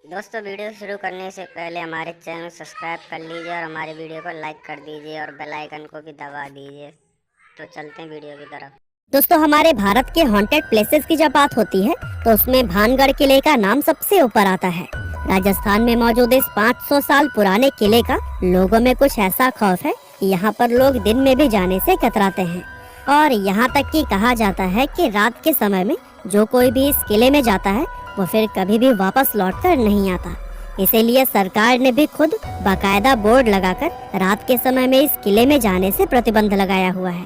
दोस्तों, वीडियो शुरू करने से पहले हमारे चैनल को सब्सक्राइब कर लीजिए और हमारे वीडियो को लाइक कर दीजिए और बेल आइकन को भी दबा दीजिए। तो चलते हैं वीडियो की तरफ। दोस्तों, हमारे भारत के हॉन्टेड प्लेसेस की जब बात होती है तो उसमें भानगढ़ किले का नाम सबसे ऊपर आता है। राजस्थान में मौजूद इस 500 साल पुराने किले का लोगों में कुछ ऐसा खौफ है कि यहाँ पर लोग दिन में भी जाने से कतराते हैं और यहाँ तक कि कहा जाता है कि रात के समय में जो कोई भी इस किले में जाता है वो फिर कभी भी वापस लौटकर नहीं आता। इसीलिए सरकार ने भी खुद बाकायदा बोर्ड लगाकर रात के समय में इस किले में जाने से प्रतिबंध लगाया हुआ है।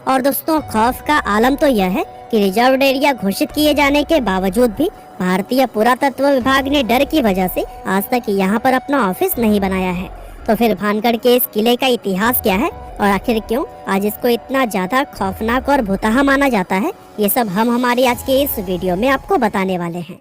और दोस्तों, खौफ का आलम तो यह है कि रिजर्व एरिया घोषित किए जाने के बावजूद भी भारतीय पुरातत्व विभाग ने डर की वजह से आज तक यहाँ पर अपना ऑफिस नहीं बनाया है। तो फिर भानगढ़ के इस किले का इतिहास क्या है और आखिर क्यों आज इसको इतना ज्यादा खौफनाक और भुतहा माना जाता है, ये सब हम हमारी आज के इस वीडियो में आपको बताने वाले हैं।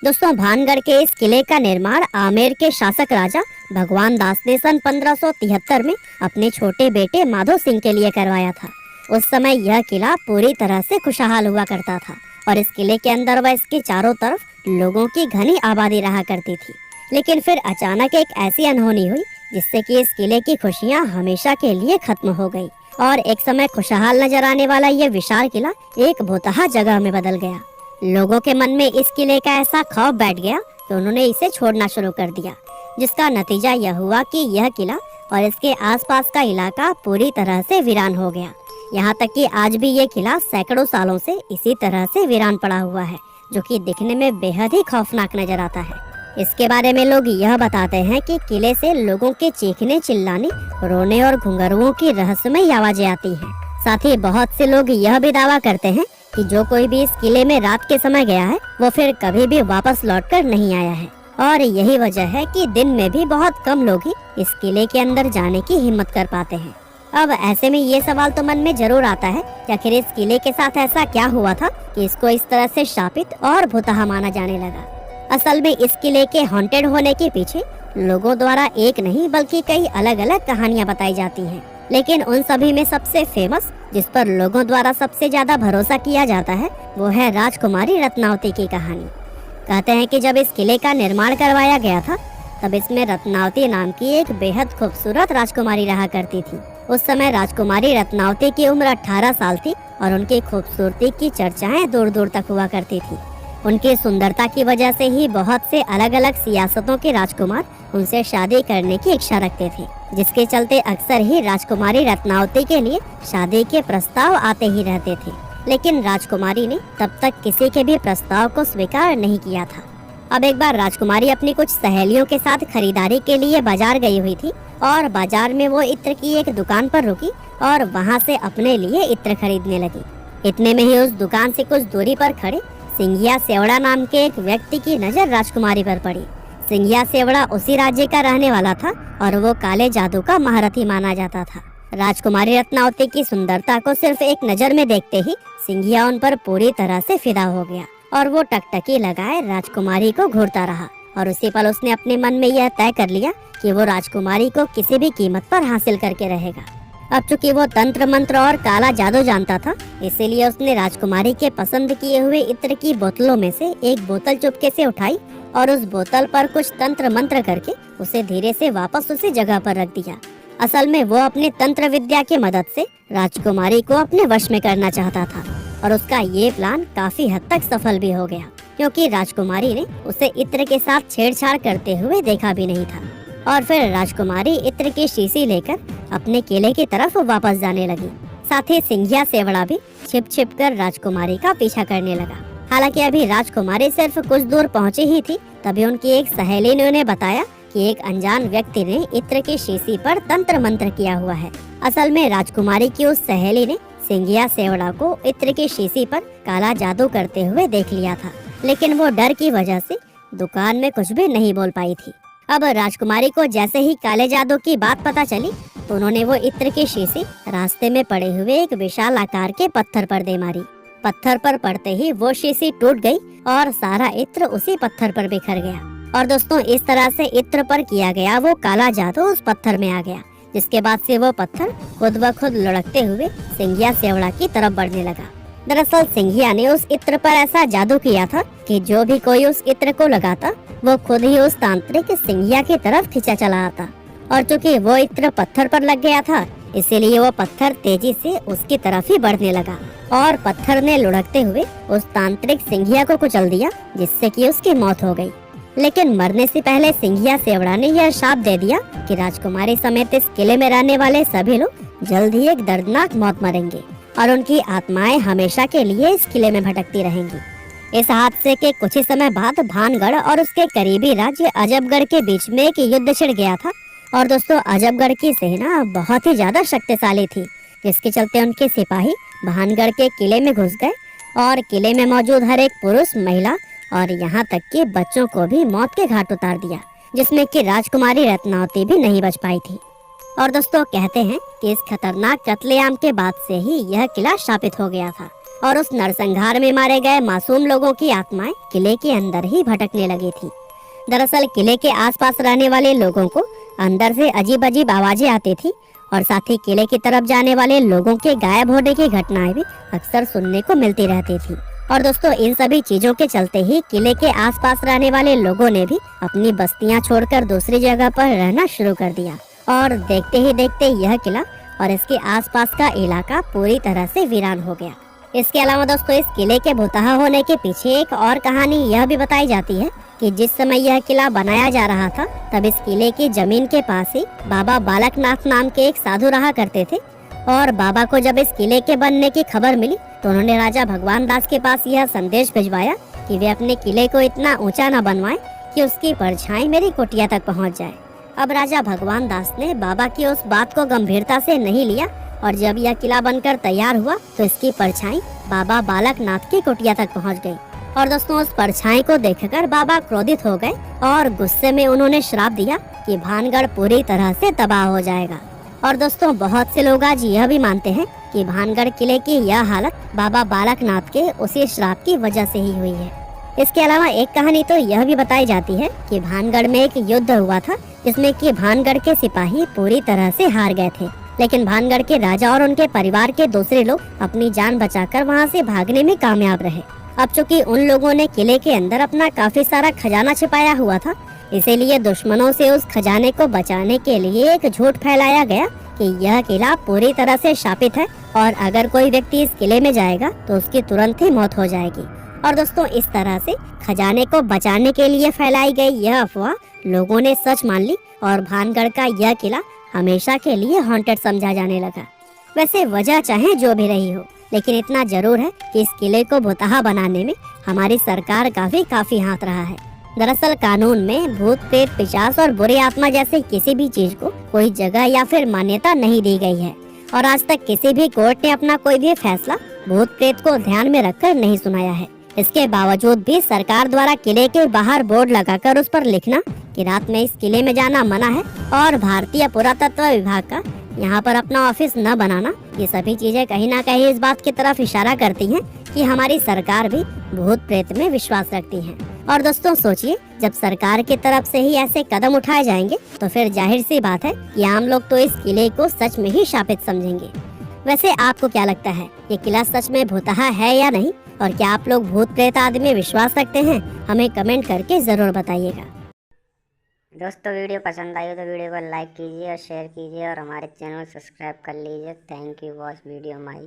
दोस्तों, भानगढ़ के इस किले का निर्माण आमेर के शासक राजा भगवान दास ने सन 1573 में अपने छोटे बेटे माधो सिंह के लिए करवाया था। उस समय यह किला पूरी तरह से खुशहाल हुआ करता था और इस किले के अंदर व इसके चारों तरफ लोगों की घनी आबादी रहा करती थी। लेकिन फिर अचानक एक ऐसी अनहोनी हुई जिससे कि इस किले की खुशियां हमेशा के लिए खत्म हो गई और एक समय खुशहाल नजर आने वाला यह विशाल किला एक भुतहा जगह में बदल गया। लोगों के मन में इस किले का ऐसा खौफ बैठ गया कि उन्होंने इसे छोड़ना शुरू कर दिया, जिसका नतीजा यह हुआ कि यह किला और इसके आसपास का इलाका पूरी तरह से वीरान हो गया। यहाँ तक कि आज भी ये किला सैकड़ों सालों से इसी तरह से वीरान पड़ा हुआ है, जो कि दिखने में बेहद ही खौफनाक नजर आता है। इसके बारे में लोग यह बताते हैं कि किले से लोगों के चीखने, चिल्लाने, रोने और घुंघरुओं की रहस्यमय आवाजें आती हैं। साथ ही बहुत से लोग यह भी दावा करते हैं कि जो कोई भी इस किले में रात के समय गया है वो फिर कभी भी वापस लौटकर नहीं आया है और यही वजह है कि दिन में भी बहुत कम लोग ही इस किले के अंदर जाने की हिम्मत कर पाते हैं। अब ऐसे में ये सवाल तो मन में जरूर आता है कि आखिर इस किले के साथ ऐसा क्या हुआ था कि इसको इस तरह से शापित और भुतहा माना जाने लगा। असल में इस किले के हॉन्टेड होने के पीछे लोगों द्वारा एक नहीं बल्कि कई अलग अलग कहानियां बताई जाती हैं। लेकिन उन सभी में सबसे फेमस, जिस पर लोगों द्वारा सबसे ज्यादा भरोसा किया जाता है, वो है राजकुमारी रत्नावती की कहानी। कहते हैं कि जब इस किले का निर्माण करवाया गया था तब इसमें रत्नावती नाम की एक बेहद खूबसूरत राजकुमारी रहा करती थी। उस समय राजकुमारी रत्नावती की उम्र 18 साल थी और उनकी खूबसूरती की चर्चाएं दूर दूर तक हुआ करती थी। उनकी सुंदरता की वजह से ही बहुत से अलग अलग सियासतों के राजकुमार उनसे शादी करने की इच्छा रखते थे, जिसके चलते अक्सर ही राजकुमारी रत्नावती के लिए शादी के प्रस्ताव आते ही रहते थे। लेकिन राजकुमारी ने तब तक किसी के भी प्रस्ताव को स्वीकार नहीं किया था। अब एक बार राजकुमारी अपनी कुछ सहेलियों के साथ खरीदारी के लिए बाजार गई हुई थी और बाजार में वो इत्र की एक दुकान पर रुकी और वहाँ से अपने लिए इत्र खरीदने लगी। इतने में ही उस दुकान से कुछ दूरी पर खड़े सिंघिया सेवड़ा नाम के एक व्यक्ति की नजर राजकुमारी पर पड़ी। सिंघिया सेवड़ा उसी राज्य का रहने वाला था और वो काले जादू का महारथी माना जाता था। राजकुमारी रत्नावती की सुंदरता को सिर्फ एक नजर में देखते ही सिंघिया उन पर पूरी तरह से फिदा हो गया और वो टकटकी लगाए राजकुमारी को घूरता रहा और उसी पल उसने अपने मन में यह तय कर लिया कि वो राजकुमारी को किसी भी कीमत पर हासिल करके रहेगा। अब चूंकि वो तंत्र मंत्र और काला जादू जानता था, इसीलिए उसने राजकुमारी के पसंद किए हुए इत्र की बोतलों में से एक बोतल चुपके से उठाई और उस बोतल पर कुछ तंत्र मंत्र करके उसे धीरे से वापस उसी जगह पर रख दिया। असल में वो अपने तंत्र विद्या की मदद से राजकुमारी को अपने वश में करना चाहता था और उसका ये प्लान काफी हद तक सफल भी हो गया, क्योंकि राजकुमारी ने उसे इत्र के साथ छेड़छाड़ करते हुए देखा भी नहीं था। और फिर राजकुमारी इत्र की शीशी लेकर अपने किले की तरफ वापस जाने लगी। साथ ही सिंघिया सेवड़ा भी छिप छिप कर राजकुमारी का पीछा करने लगा। हालांकि अभी राजकुमारी सिर्फ कुछ दूर पहुंची ही थी, तभी उनकी एक सहेली ने उन्हें बताया कि एक अनजान व्यक्ति ने इत्र की शीशी पर तंत्र मंत्र किया हुआ है। असल में राजकुमारी की उस सहेली ने सिंघिया सेवड़ा को इत्र की शीशी पर काला जादू करते हुए देख लिया था, लेकिन वो डर की वजह से दुकान में कुछ भी नहीं बोल पाई थी। अब राजकुमारी को जैसे ही काले जादू की बात पता चली तो उन्होंने वो इत्र की शीशी रास्ते में पड़े हुए एक विशाल आकार के पत्थर पर दे मारी। पत्थर पर पड़ते ही वो शीशी टूट गई और सारा इत्र उसी पत्थर पर बिखर गया। और दोस्तों, इस तरह से इत्र पर किया गया वो काला जादू उस पत्थर में आ गया, जिसके बाद से वो पत्थर खुद ब खुद लुढ़कते हुए सिंघिया सेवड़ा की तरफ बढ़ने लगा। दरअसल सिंघिया ने उस इत्र पर ऐसा जादू किया था कि जो भी कोई उस इत्र को लगाता वो खुद ही उस तांत्रिक सिंघिया की तरफ खींचा चला आता। और चूंकि वो इत्र पत्थर पर लग गया था, इसीलिए वो पत्थर तेजी से उसकी तरफ ही बढ़ने लगा और पत्थर ने लुढ़कते हुए उस तांत्रिक सिंघिया को कुचल दिया, जिससे कि उसकी मौत हो गई। लेकिन मरने से पहले सिंघिया सेवड़ा ने यह शाप दे दिया कि राजकुमारी समेत इस किले में रहने वाले सभी लोग जल्द ही एक दर्दनाक मौत मरेंगे और उनकी आत्माएं हमेशा के लिए इस किले में भटकती रहेंगी। इस हादसे के कुछ ही समय बाद भानगढ़ और उसके करीबी राज्य अजबगढ़ के बीच में एक युद्ध छिड़ गया था। और दोस्तों, अजबगढ़ की सेना बहुत ही ज्यादा शक्तिशाली थी, जिसके चलते उनके सिपाही भानगढ़ के किले में घुस गए और किले में मौजूद हर एक पुरुष, महिला और यहाँ तक कि बच्चों को भी मौत के घाट उतार दिया, जिसमें कि राजकुमारी रत्नावती भी नहीं बच पाई थी। और दोस्तों, कहते हैं कि इस खतरनाक कत्लेआम के बाद से ही यह किला शापित हो गया था और उस नरसंहार में मारे गए मासूम लोगों की आत्माएं किले के अंदर ही भटकने लगी थी। दरअसल किले के आसपास रहने वाले लोगों को अंदर से अजीब अजीब आवाजें आती थी और साथ ही किले की तरफ जाने वाले लोगों के गायब होने की घटनाएं भी अक्सर सुनने को मिलती रहती थी। और दोस्तों, इन सभी चीजों के चलते ही किले के आसपास रहने वाले लोगों ने भी अपनी बस्तियां छोड़कर दूसरी जगह पर रहना शुरू कर दिया और देखते ही देखते यह किला और इसके आसपास का इलाका पूरी तरह से वीरान हो गया। इसके अलावा दोस्तों, इस किले के भुतहा होने के पीछे एक और कहानी यह भी बताई जाती है कि जिस समय यह किला बनाया जा रहा था, तब इस किले की जमीन के पास ही बाबा बालकनाथ नाम के एक साधु रहा करते थे। और बाबा को जब इस किले के बनने की खबर मिली तो उन्होंने राजा भगवान दास के पास यह संदेश भिजवाया कि वे अपने किले को इतना ऊंचा न बनवाएं कि उसकी परछाई मेरी कुटिया तक पहुंच जाए। अब राजा भगवान दास ने बाबा की उस बात को गंभीरता से नहीं लिया और जब यह किला बनकर तैयार हुआ तो इसकी परछाई बाबा बालकनाथ की कुटिया तक पहुंच गई। और दोस्तों, उस परछाई को देखकर बाबा क्रोधित हो गए और गुस्से में उन्होंने श्राप दिया कि भानगढ़ पूरी तरह से तबाह हो जाएगा। और दोस्तों, बहुत से लोग आज यह भी मानते हैं कि भानगढ़ किले की यह हालत बाबा बालकनाथ के उसी श्राप की वजह से ही हुई है। इसके अलावा एक कहानी तो यह भी बताई जाती है कि भानगढ़ में एक युद्ध हुआ था, जिसमें कि भानगढ़ के सिपाही पूरी तरह से हार गए थे, लेकिन भानगढ़ के राजा और उनके परिवार के दूसरे लोग अपनी जान बचाकर वहां से भागने में कामयाब रहे। अब चूंकि उन लोगों ने किले के अंदर अपना काफी सारा खजाना छिपाया हुआ था, इसीलिए दुश्मनों से उस खजाने को बचाने के लिए एक झूठ फैलाया गया कि यह किला पूरी तरह से शापित है और अगर कोई व्यक्ति इस किले में जाएगा तो उसकी तुरंत ही मौत हो जाएगी। और दोस्तों, इस तरह से खजाने को बचाने के लिए फैलाई गई यह अफवाह लोगों ने सच मान ली और भानगढ़ का यह किला हमेशा के लिए हॉन्टेड समझा जाने लगा। वैसे वजह चाहे जो भी रही हो, लेकिन इतना जरूर है कि इस किले को भुतहा बनाने में हमारी सरकार का भी काफी हाथ रहा है। दरअसल कानून में भूत, प्रेत, पिशाच और बुरी आत्मा जैसे किसी भी चीज को कोई जगह या फिर मान्यता नहीं दी गई है और आज तक किसी भी कोर्ट ने अपना कोई भी फैसला भूत प्रेत को ध्यान में रखकर नहीं सुनाया है। इसके बावजूद भी सरकार द्वारा किले के बाहर बोर्ड लगाकर उस पर लिखना कि रात में इस किले में जाना मना है और भारतीय पुरातत्व विभाग का यहाँ पर अपना ऑफिस न बनाना, ये सभी चीजें कहीं ना कहीं इस बात की तरफ इशारा करती हैं कि हमारी सरकार भी भूत प्रेत में विश्वास रखती है। और दोस्तों सोचिए, जब सरकार की तरफ से ही ऐसे कदम उठाए जाएंगे तो फिर जाहिर सी बात है कि आम लोग तो इस किले को सच में ही शापित समझेंगे। वैसे आपको क्या लगता है, ये किला सच में भुतहा है या नहीं, और क्या आप लोग भूत प्रेत आदि में विश्वास रखते हैं? हमें कमेंट करके जरूर बताइएगा। दोस्तों, वीडियो पसंद आई हो तो वीडियो को लाइक कीजिए और शेयर कीजिए और हमारे चैनल को सब्सक्राइब कर लीजिए। Thank you watch video my.